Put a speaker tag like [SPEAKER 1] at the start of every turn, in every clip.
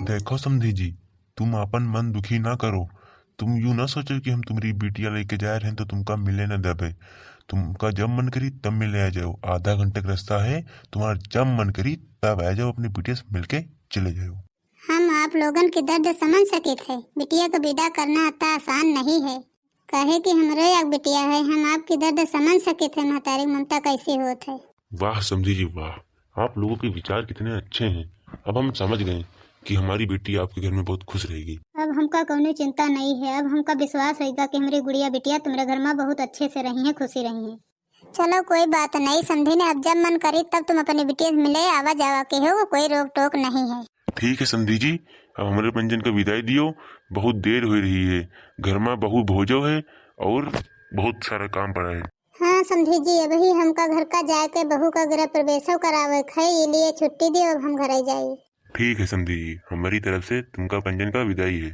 [SPEAKER 1] देखो समधी जी, तुम अपन मन दुखी ना करो। तुम यूं ना सोचो कि हम तुम्हारी बिटिया लेके जा रहे हैं तो तुमका मिले न देबे। तुमका जब मन करी तब मिले आ जाओ, आधा घंटे का रास्ता है। तुम्हारा जब मन करी तब आ जाओ, अपनी बिटिया से मिलके चले जाओ।
[SPEAKER 2] हम आप लोगन के दर्द समझ सके थे। बिटिया को विदा करना इतना आसान नहीं है। कहे कि हमरे एक बिटिया है, हम आपकी दर्द समझ सके थे। महतारी ममता कैसे होत है।
[SPEAKER 1] वाह समधी जी वाह, आप लोगों के विचार कितने अच्छे हैं। अब हम समझ गए कि हमारी बेटी आपके घर में बहुत खुश रहेगी।
[SPEAKER 2] अब हमका कोई चिंता नहीं है। अब हमका विश्वास रहेगा कि हमारी गुड़िया बिटिया तुम्हारे घर में बहुत अच्छे से रही है, खुशी रही है। चलो कोई बात नहीं समझी ने, अब जब मन करी तब तुम अपनी बिटिया से मिले आवा जावा के हो, कोई रोक टोक नहीं है।
[SPEAKER 1] ठीक है समधी जी, अब हमारे पंजन का विदाई दियो। बहुत देर हो रही है, घर में बहू भोजो है और बहुत सारा काम पड़ा है।
[SPEAKER 2] हाँ समझी जी, अभी हमका घर का जाके बहू का गृह प्रवेश करावे है, ये लिए छुट्टी दी, अब हम घर आई जाये।
[SPEAKER 1] ठीक है समधी जी, हमारी तरफ से तुमका पंजन का विदाई है।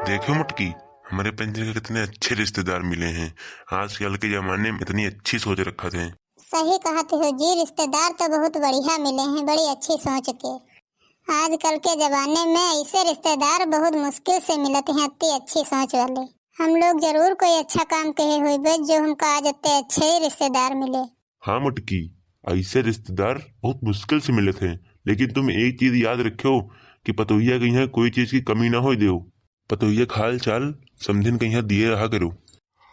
[SPEAKER 1] देखो मुटकी, हमारे पंजन के कितने अच्छे रिश्तेदार मिले हैं। आजकल के जमाने में इतनी अच्छी सोच रखा थे।
[SPEAKER 2] सही कहते हो जी, रिश्तेदार तो बहुत बढ़िया मिले हैं, बड़ी अच्छी सोच के। आजकल के जमाने में ऐसे रिश्तेदार बहुत मुश्किल से मिलते हैं, इतनी अच्छी सोच वाले। हम लोग जरूर कोई अच्छा काम कहे हुए बस जो हमका आज इतने अच्छे रिश्तेदार मिले।
[SPEAKER 1] हाँ मुटकी, ऐसे रिश्तेदार बहुत मुश्किल से मिले थे, लेकिन तुम एक चीज याद रखो कि पतोहिया कहीं यहाँ कोई चीज की कमी ना हो दो। पतोहिया खाल चाल समधिन कहीं यहाँ दिए रहा करो।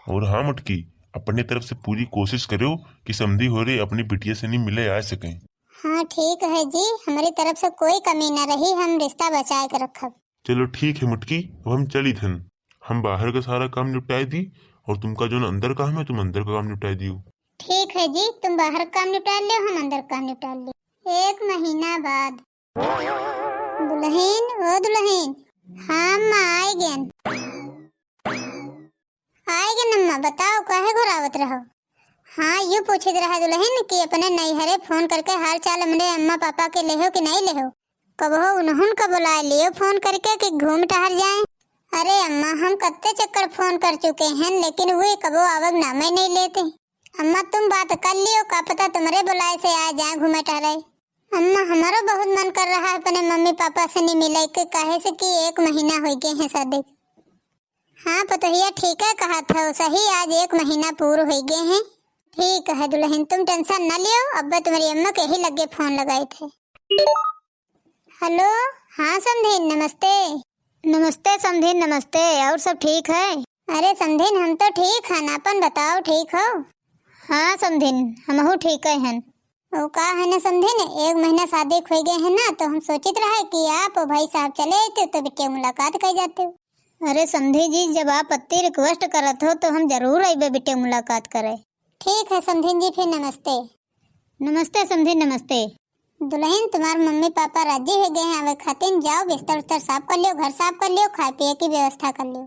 [SPEAKER 1] और हाँ मुटकी, अपने तरफ से पूरी कोशिश करो कि समधी हो रही अपनी बिटिया से नहीं मिले आ सके।
[SPEAKER 2] हाँ ठीक है जी, हमारी तरफ से कोई कमी न रही, हम रिश्ता बचा के रखब।
[SPEAKER 1] चलो ठीक है मुटकी, अब हम चली थन। हम बाहर का सारा काम निपटाई दी और तुमका जो अंदर काम है तुम अंदर का काम निपटाई दियो।
[SPEAKER 2] ठीक है जी, तुम बाहर काम निपटा लियो, हम अंदर काम निपटा लियो। 1 महीना बाद। दुल्हन ओ दुल्हन, हाँ अम्मा आए गेन। आए गेन अम्मा, बताओ काहे घुरावत रहो। हाँ यूँ पूछित रहा दुल्हन कि अपने नैहरे फोन करके हाल चाल हमरे अम्मा पापा के ले हो कि नहीं ले हो। कबहो उन्होंने का बुला लियो फोन करके कि घूम टहर जाए। अरे अम्मा, हम कत्ते चक्कर फोन कर चुके हैं, लेकिन वे कबो आवक नाम ही नहीं लेते। अम्मा तुम बात कर लियो, का पता तुम्हारे बुलाए से आ जाए घूमे टहरे। अम्मा हमारा बहुत मन कर रहा है अपने मम्मी पापा से नहीं मिले के, काहे से कि 1 महीना हो गए हैं शादी। हाँ पतोहिया ठीक है कहा था सही, आज 1 महीना पूरे हो गए हैं। ठीक है दुल्हन, तुम टेंशन न लियो, अब्बा तुम्हारी अम्मा के ही लगे फोन लगाए थे। हेलो, हाँ समधीन नमस्ते। नमस्ते समधीन नमस्ते, और सब ठीक है? अरे समधीन हम तो ठीक है, अपन बताओ ठीक हो? हाँ समधीन हमहू ठीक है। वो का है ना समधीन, 1 महीना शादी हो गए हैं ना, तो हम सोचित रहे कि आप और भाई साहब चले थे तो बिटिया मुलाकात कर जाते हो। अरे समधी जी, जब आप अति रिक्वेस्ट करत हो तो हम जरूर आइबे बिटिया मुलाकात करे। ठीक है समधीन जी, फिर नमस्ते। नमस्ते समधीन नमस्ते। दुल्हन तुम्हारे मम्मी पापा राजी हो गए हैं आवे खातिर, जाओ बिस्तर उस्तर साफ कर लियो, घर साफ कर लियो, खाए पिए की व्यवस्था कर लियो।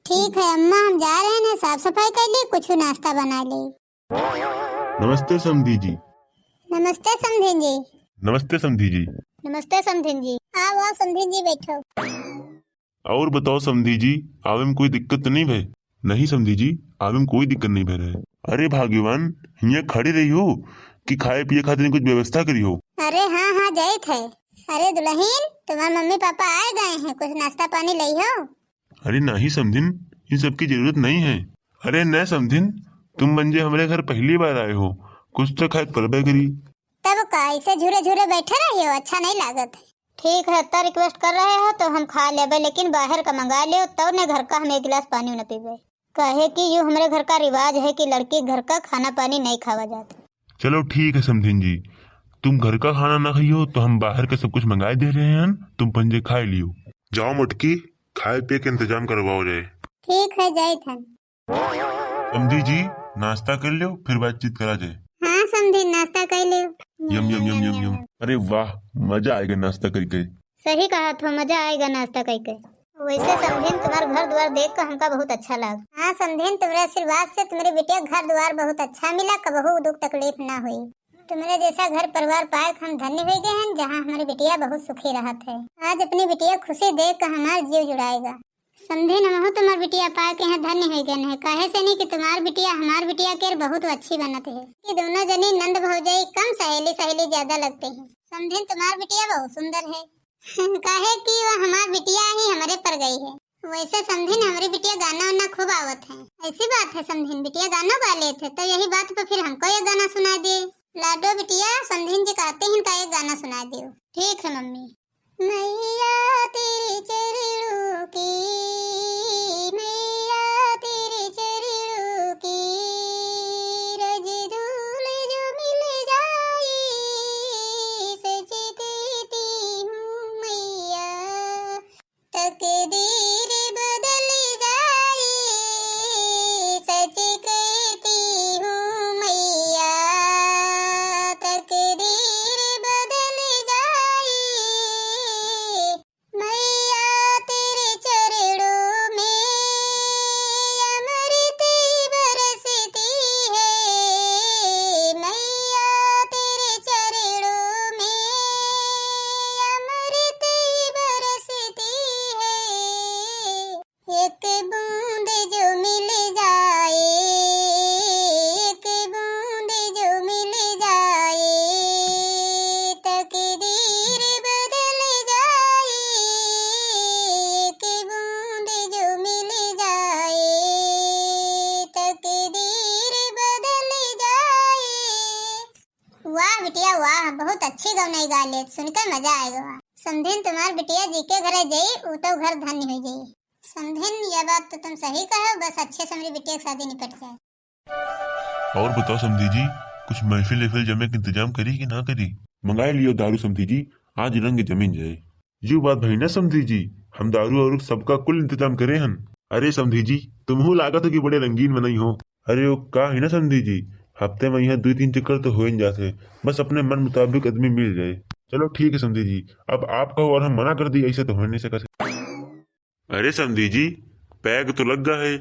[SPEAKER 2] ठीक है अम्मा, हम जा रहे हैं, साफ सफाई कर ली, कुछ नाश्ता बना ली।
[SPEAKER 1] नमस्ते समधी जी।
[SPEAKER 2] नमस्ते समधीन जी।
[SPEAKER 1] नमस्ते समधी जी।
[SPEAKER 2] नमस्ते समधीन जी। आओ समधीन जी बैठो।
[SPEAKER 1] और बताओ समधी जी, आवे में कोई दिक्कत तो नहीं भय? नहीं समधी जी, आवे में कोई दिक्कत नहीं भय रहे। अरे भाग्यवान, यहाँ खड़ी रही हो कि खाए पिए खातिर कुछ व्यवस्था करी हो?
[SPEAKER 2] अरे हाँ हाँ जय थे। अरे दुल्हन, तुम्हारे मम्मी पापा आए गए हैं, कुछ नाश्ता पानी लाई हो?
[SPEAKER 1] अरे नहीं समधिन, इन सब की जरूरत नहीं है। अरे न समधिन, तुम बंजे हमारे घर पहली बार आए हो, कुछ तो खाए करबे करी।
[SPEAKER 2] तब का ऐसे झूरे झूरे बैठे रही हो, अच्छा नहीं लागत। ठीक है, इतना रिक्वेस्ट कर रहे हो तो हम खा लेबे, लेकिन बाहर का मंगा लियो, तब ने घर का हम 1 गिलास पानी न पीबे। कहे कि यूँ हमारे घर का रिवाज है कि लड़की घर का खाना पानी नहीं खावा जाता।
[SPEAKER 1] चलो ठीक है समधिन जी, तुम घर का खाना ना खाइयो तो हम बाहर का सब कुछ मंगाए दे रहे हैं, तुम पंजे खाए लियो। जाओ मुटकी, खाए पिए के इंतजाम करवाओ जाए।
[SPEAKER 2] ठीक है जय थन।
[SPEAKER 1] समधी जी नाश्ता कर लियो, फिर बातचीत करा जाए।
[SPEAKER 2] हाँ समधी नाश्ता कर लियो।
[SPEAKER 1] यम यम यम यम यम। अरे वाह, मजा आएगा नाश्ता करके।
[SPEAKER 2] सही कहा था, मजा आएगा नाश्ता करके। वैसे समधीन तुम्हारा घर द्वार देख कर हमका बहुत अच्छा लगा। हाँ समधीन, तुम्हारे आशीर्वाद से तुम्हारी बिटिया घर द्वार बहुत अच्छा मिला, कबहू दुख तकलीफ ना हुई। तुम्हारे जैसा घर परिवार पाए हम धन्य हो गए हैं, जहाँ हमारी बिटिया बहुत सुखी रहत है। आज अपनी बिटिया खुशी देख कर हमारा जीव जुड़ाएगा। समधीन हम तुम्हारी बिटिया पाए के हैं धन्य हो गए हैं, काहे से नहीं कि तुम्हारी बिटिया हमारी बिटिया के बहुत अच्छी बनत है। कि दोनों जनी नंद भौजाई कम सहेली सहेली ज्यादा लगते हैं। समधीन तुम्हारी बिटिया बहुत सुंदर है। काहे कि वो हमार बिटिया ही हमारे पर गई है। वैसे समझिन हमारी बिटिया गाना वाना खूब आवत है। ऐसी बात है समझिन बिटिया गाना गा लेते तो यही बात पे फिर हमको एक गाना सुना दे। लाडो बिटिया समझिन जी कहते हैं का एक गाना सुना दियो। ठीक है मम्मी। मैया तेरे चरणों की, मैया तेरे चरणों की रज धूल जो मिल जाए सच कहती हूँ मैया, तकदीर बदल जाए सच कहती हूँ मैया, तकदीर बदल जाए मैया तेरे चरणों में अमृत बरसती है, मैया तेरे चरणों में अमृत बरसती है, एक बूंद जो मिल जाए, एक बूंद जो मिल जाए तकदीर बदल जाए, एक बूंद जो मिल जाए तकदीर बदल जाए। वाह बिटिया वाह, बहुत अच्छी गौनाई गा ले, सुनकर मजा आएगा। समझिन तुम्हार बिटिया जी के घरे जाई उ तो घर धन्य हो जाई। समझिन यह बात तो तुम सही कहो, बस अच्छे से मेरी बिटिया की शादी निपट जाए।
[SPEAKER 1] और बताओ समधी जी, कुछ महफिल वहफिल जमे का इंतजाम करी कि ना करी? मंगाए लियो दारू समधी जी, आज रंग जमीन जाए। यू बात भाई ना समधी जी, हम दारू और सबका कुल इंतजाम करे हन। अरे समधी जी तुमहू लागत हो कि बड़े रंगीन बनाई हो। अरे वो का है ना समधी जी, हफ्ते में यहाँ 2-3 चक्कर तो हो ही जाते, बस अपने मन मुताबिक आदमी मिल जाए। चलो ठीक है समधी जी, अब आप कहो और हम मना कर दी, ऐसे तो हो नहीं सकते। अरे समधी जी पैग तो लग गया है,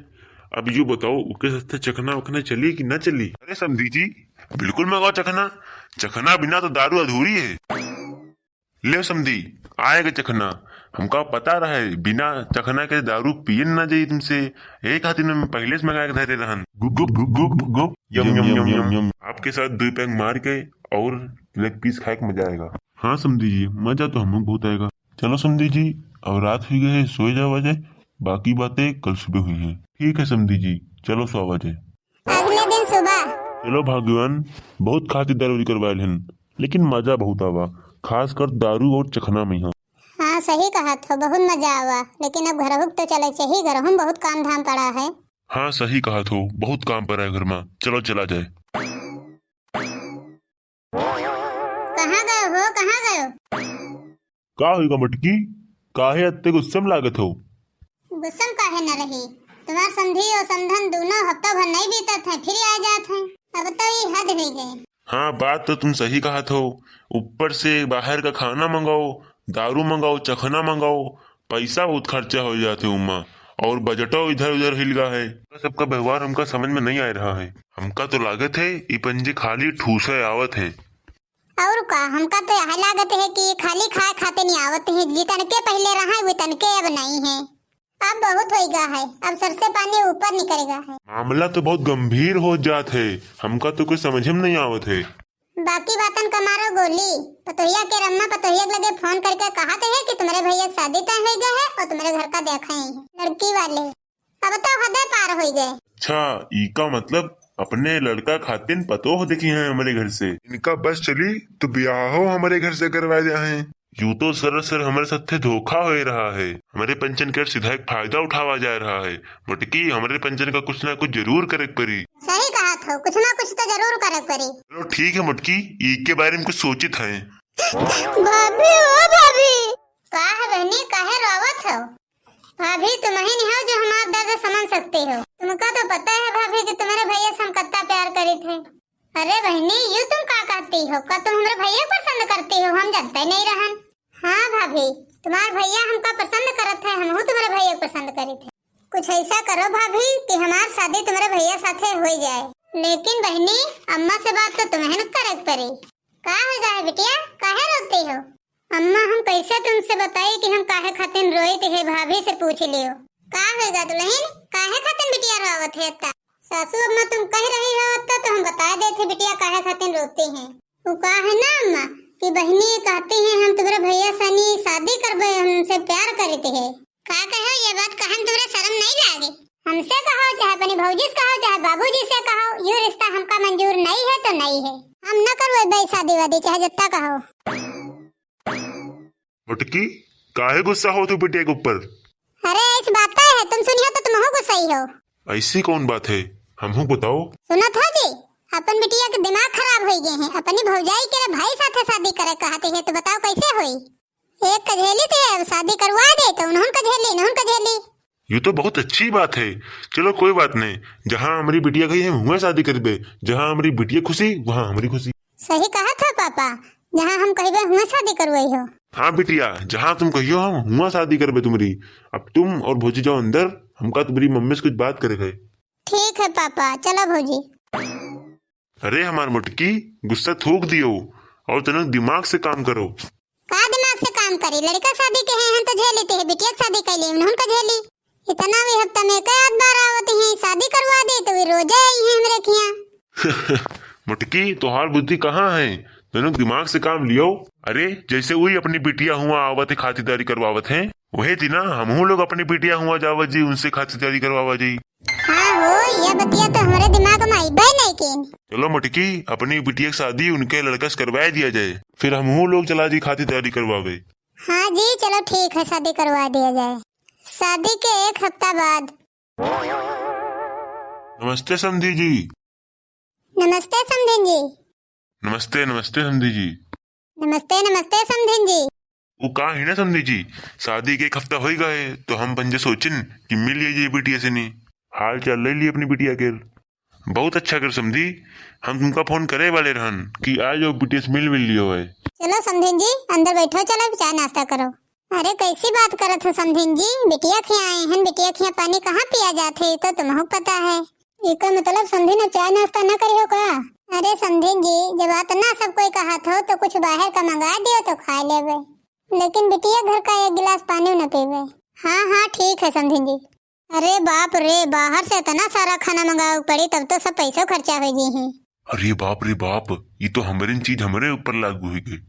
[SPEAKER 1] अब यू बताओ उसके सस्ते चखना उखना चली कि ना चली? अरे समधी जी बिल्कुल मंगाओ चखना, चखना बिना तो दारू अधूरी है। ले समधी आएगा चखना, हमका पता रहा है बिना चखना के दारू पिए ना जाइए तुमसे, एक हाथी में पहले से मंगा के धरे रहन। गुप गुप गुप गुप गुप यम यम यम यम यम। आपके साथ 2 पैग मार के और लेग पीस खाए के मजा आएगा। हाँ समधी जी मजा तो हमको बहुत आएगा। चलो समधी जी अब रात हुई गई, सोए जाओ बजे, बाकी बातें कल सुबह हुई हैं। ठीक है समधी जी चलो 100 बजे।
[SPEAKER 2] अगले दिन सुबह
[SPEAKER 1] चलो भाग्यवान, बहुत खातिरदारी करवाए हन, लेकिन मजा बहुत आवा, खासकर दारू और चखना में।
[SPEAKER 2] हाँ सही कहा था, बहुत मजा आवा, लेकिन अब घर तो चले चाहिए, घर हम बहुत काम धाम पड़ा है।
[SPEAKER 1] हाँ सही कहा तो, बहुत काम पड़ा है घर में, चलो चला जाए।
[SPEAKER 2] कहाँ गए हो, कहाँ गए हो?
[SPEAKER 1] का होगा मटकी, काहे अत्ते गुस्से में लागत हो?
[SPEAKER 2] गुस्सा काहे न रही, तुम्हार संधि और समधन दोनों हफ्ता भर नहीं बीता थे, फिर आ जाते हैं, अब तो ये हद हो गई।
[SPEAKER 1] हाँ बात तो तुम सही कहा हो, ऊपर से बाहर का खाना मंगाओ, दारू मंगाओ, चखना मंगाओ, पैसा बहुत खर्चा हो जाते उमा, और बजटो इधर उधर हिल गया है। सबका व्यवहार हमका समझ में नहीं आ रहा है, हमका तो लागत है ये पंजे खाली ठूसे आवत है।
[SPEAKER 2] और का हमका तो यह लागत है कि ये खाली खाए खाते नहीं आवत है, जितन के पहले रहा वो तन के अब नहीं है, अब बहुत होएगा है, अब सर से पानी ऊपर निकलेगा है।
[SPEAKER 1] मामला तो बहुत गंभीर हो जात है, हमका तो कुछ समझ में नहीं आवत है।
[SPEAKER 2] बाकी बातन का मारो गोली, पतोहिया के रम्मा पतोहिया लगे फोन करके कहा है कि तुम्हारे भैया की शादी तय हो गया है और तुम्हारे घर का देखा ही है लड़की वाले, अब तो हदे पार हो गए।
[SPEAKER 1] अच्छा इका मतलब अपने लड़का खातिन पतो देखी है हमारे घर से, इनका बस चली तो ब्याह हो हमारे घर से करवा दिया है। यूं तो सर हमारे साथ धोखा हो रहा है, हमारे पंचन कर सीधा एक फायदा उठावा जा रहा है। मुटकी हमारे पंचन का कुछ ना कुछ जरूर करे परी।
[SPEAKER 2] सही कहा था, कुछ ना कुछ तो जरूर करे परी।
[SPEAKER 1] चलो ठीक है मुटकी, ईद के बारे में कुछ सोचित है।
[SPEAKER 2] भाभी ओ भाभी, का है बहनी, काहे रोवत हो? भाभी तुम ही नहीं हो जो हमारा दर्द समझ सकते हो, तुमका तो पता है भाभी कि तुम्हारे भैया से हम कितना प्यार करे थे। अरे बहनी यूँ तुम का कहती हो, का तुम हमारे भैया पसंद करती हो, हम जानते नहीं रहन। हाँ भाभी तुम्हारे भैया हमका पसंद करत है, हम तुम्हारे भैया पसंद करे थे। कुछ ऐसा करो भाभी कि हमारी शादी तुम्हारे भैया साथे हो जाए, लेकिन बहनी अम्मा से बात तो तुम्हें न करे पड़ी। का हो गया बिटिया, काहे रोती हो? अम्मा हम कैसे तुमसे बताई कि हम काहे खातिर रोई है, भाभी से पूछ लियो। का होगा दुल्हन, काहे खातिर बिटिया रोवत है? अत्ता सासू अम्मा तुम कह रही हो अत्ता तो हम बता देते बिटिया काहे खातिर रोती हैं। वो का है ना अम्मा, कि बहनी कहती हैं हम तुम्हारे भैया सनी शादी करबे, हमसे प्यार करते हैं। का कहो ये बात कहन तुम्हारे शर्म नहीं लागे? हमसे कहो चाहे अपनी भौजी से कहो चाहे बाबूजी से कहो, ये रिश्ता हमका मंजूर नहीं है तो नहीं है। हम न करवे भाई शादी वादी चाहे जितना कहो।
[SPEAKER 1] मुटकी काहे गुस्सा हो तू बिटिया के ऊपर?
[SPEAKER 2] अरे इस बात है तुम सुनियो तो तुम हो गुस्सा ही हो।
[SPEAKER 1] ऐसी कौन बात है, हमहू बताओ।
[SPEAKER 2] सुना था जी अपन बिटिया के दिमाग खराब हो गए हैं। अपनी भौजाई के भाई साथे शादी करे कहते हैं तो बताओ कैसे होई? एक कझेली थे अब शादी करवा दे तो उन्होंने कझेली नहुन कझेली।
[SPEAKER 1] ये तो बहुत अच्छी बात है। चलो कोई बात नहीं, जहाँ हमारी बिटिया गई है वहाँ शादी कर दे। जहाँ हमारी बिटिया खुशी वहाँ हमारी खुशी।
[SPEAKER 2] सही कहा था पापा, जहाँ हम कहिबे वहाँ शादी करवाई हो।
[SPEAKER 1] हाँ बिटिया, जहाँ तुम कहियो हम वहाँ शादी करबे तुम्हारी। अब तुम और भौजी जाओ अंदर, हमका तुम्हारी मम्मी से कुछ बात करे गए।
[SPEAKER 2] ठीक है पापा, चलो भौजी।
[SPEAKER 1] अरे हमार मुटकी गुस्सा थूक दियो और तनक दिमाग से काम करो।
[SPEAKER 2] का दिमाग से काम करी? लड़का शादी के हैं तो झेल लेते हैं, बिटिया शादी कर ली उन्होंने का झेली। इतना भी हफ्ता में कई बार आवते हैं शादी करवा दे तो वे रोजे आई हैं मेरे खिया।
[SPEAKER 1] मुटकी तोहार बुद्धि कहाँ है? तनक दिमाग से काम लियो। अरे जैसे वही अपनी बिटिया हुआ आवत है खातिरदारी करवावत है, वही थी ना हमहू लोग अपनी बिटिया हुआ जावत जी उनसे खातिरदारी करवावा जी।
[SPEAKER 2] हाँ हो, ये बतिया तो हमारे दिमाग में आई नहीं केन।
[SPEAKER 1] चलो मुटकी अपनी बिटिया की शादी उनके लड़का से करवा दिया जाए, फिर हमहू लोग चला जी खातिरदारी करवावे।
[SPEAKER 2] हाँ जी चलो ठीक है, शादी करवा दिया जाए। शादी के एक हफ्ता बाद।
[SPEAKER 1] नमस्ते समधी जी।
[SPEAKER 2] नमस्ते समधिन जी।
[SPEAKER 1] नमस्ते नमस्ते समधी जी।
[SPEAKER 2] नमस्ते नमस्ते समधिन जी।
[SPEAKER 1] वो कहा है ना समधी जी, शादी के एक हफ्ता हो गए तो हम पंजे सोचिन कि मिल लीजिए बिटिया से नहीं हाल चाल ले लिए अपनी बिटिया के। बहुत अच्छा कर समझी, हम तुमका फोन करे वाले रहन कि आज जो बिटिया से मिल लियो है।
[SPEAKER 2] चलो समधिन जी अंदर बैठो, चलो चाय नाश्ता करो। अरे कैसी बात करत हो समधिन जी, बिटिया खिया आए हैं, बिटिया खिया पानी कहाँ पिया जाते तो तुम्हें पता है। इसका मतलब समधिन अब चाय नाश्ता न करियो का? अरे समधिन जी जब इतना सब कोई कहा था तो कुछ बाहर का मंगा दियो तो खा लेवे, लेकिन बिटिया घर का एक गिलास पानी न पीवे। हाँ हाँ ठीक है समधिन जी। अरे बाप रे, बाहर से इतना सारा खाना मंगाओ पड़ी तब तो सब पैसों खर्चा हो जी हैं।
[SPEAKER 1] अरे बाप रे बाप, ये तो हमारी चीज हमारे ऊपर लागू हुई गई।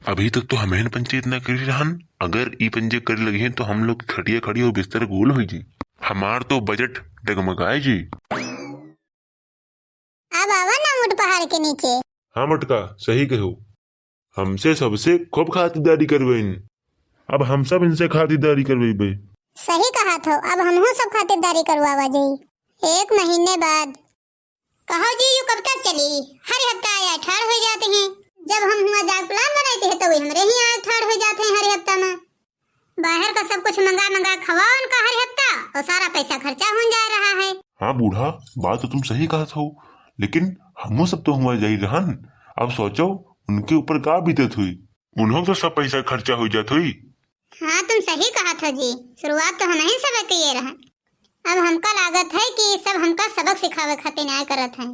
[SPEAKER 1] अभी तक तो हमें पंचायत न करी रहन, अगर ई पंजे कर लगे हैं तो हम लोग खटिया खड़ी और बिस्तर गोल हुई जी। हमार तो बजट डगमगाए जी।
[SPEAKER 2] अब आवा ना मुठ पहाड़ के नीचे।
[SPEAKER 1] हाँ मटका सही कहो, हमसे सबसे खूब खातिरदारी करवेन, अब हम सब इनसे खातिरदारी करवेबे।
[SPEAKER 2] सही कहा तो, अब हम सब खातिरदारी करवावा जी। एक महीने बाद। कहो जी यू कब तक चली? हर हफ्ता आया ठाड़ हो जाते हैं। जब हम हुआ जाग प्लान बनाते हैं तो वे हमारे ही आए ठाड़ हो जाते हैं हर हफ्ता में। बाहर का सब कुछ मंगा मंगा खवाओ उनका हर हफ्ता और सारा पैसा खर्चा हो जा रहा है।
[SPEAKER 1] हाँ बूढ़ा, बात तो तुम सही कहा था, लेकिन हम सब तो हुआ जाई रहन। अब सोचो उनके ऊपर का बीतत हुई, उन्हों तो सब पैसा खर्चा हो जात हुई।
[SPEAKER 2] हाँ तुम सही कहा था जी, शुरुआत तो हम ही सबक किए रहे। अब हमका लागत है कि सब हमका सबक सिखावे खातिर न्याय करत है।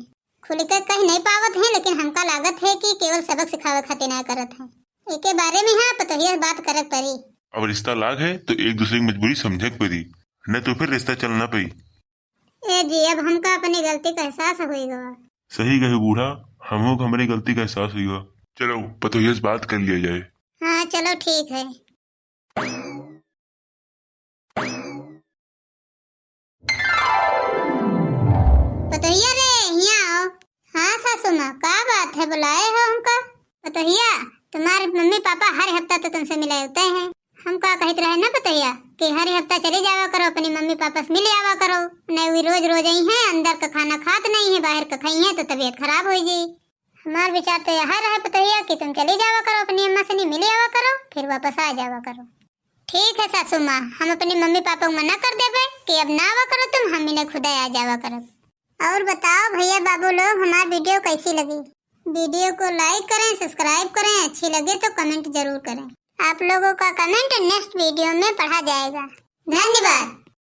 [SPEAKER 2] खुल के कह नहीं पावत है, लेकिन हमका लागत है कि केवल सबक सिखावे खातिर न्याय करत है। एक बारे में हाँ पता ही बात करे पड़ी।
[SPEAKER 1] अब रिश्ता लाग है तो एक दूसरे की मजबूरी समझे पड़ी, न तो फिर रिश्ता चलना पड़ी।
[SPEAKER 2] ए जी अब हमका अपनी गलती का एहसास होगा।
[SPEAKER 1] सही कहे बूढ़ा, हम को हमारी गलती का एहसास हुआ। चलो पतोहिया से बात कर लिया जाए।
[SPEAKER 2] हाँ चलो ठीक है। पतोहिया रे यहाँ आओ। हाँ सासू माँ का बात है, बुलाए हो हमका? पतोहिया तुम्हारे मम्मी पापा हर हफ्ता तो तुमसे मिले होते हैं। हम का कहते रहे ना पतोहिया कि हर हफ्ता चले जावा करो, अपनी मम्मी पापा से मिले आवा करो। नहीं वे रोज रोज आई हैं, अंदर का खाना खात नहीं है, बाहर का खाई है तो तबीयत खराब हो जी। हमारा विचार तो यह रहा पतोहिया कि तुम चले जावा करो, अपनी अम्मा से नहीं मिले आवा करो, फिर वापस आ जावा करो। ठीक है सासू माँ, हम अपने मम्मी पापा को मना कर देवे कि अब ना आवा करो तुम, हम इन्हें खुदा आ जावा करो। और बताओ भैया बाबू लोग हमारी वीडियो कैसी लगी? वीडियो को लाइक करें, सब्सक्राइब करें, अच्छी लगे तो कमेंट जरूर करें। आप लोगों का कमेंट नेक्स्ट वीडियो में पढ़ा जाएगा। धन्यवाद।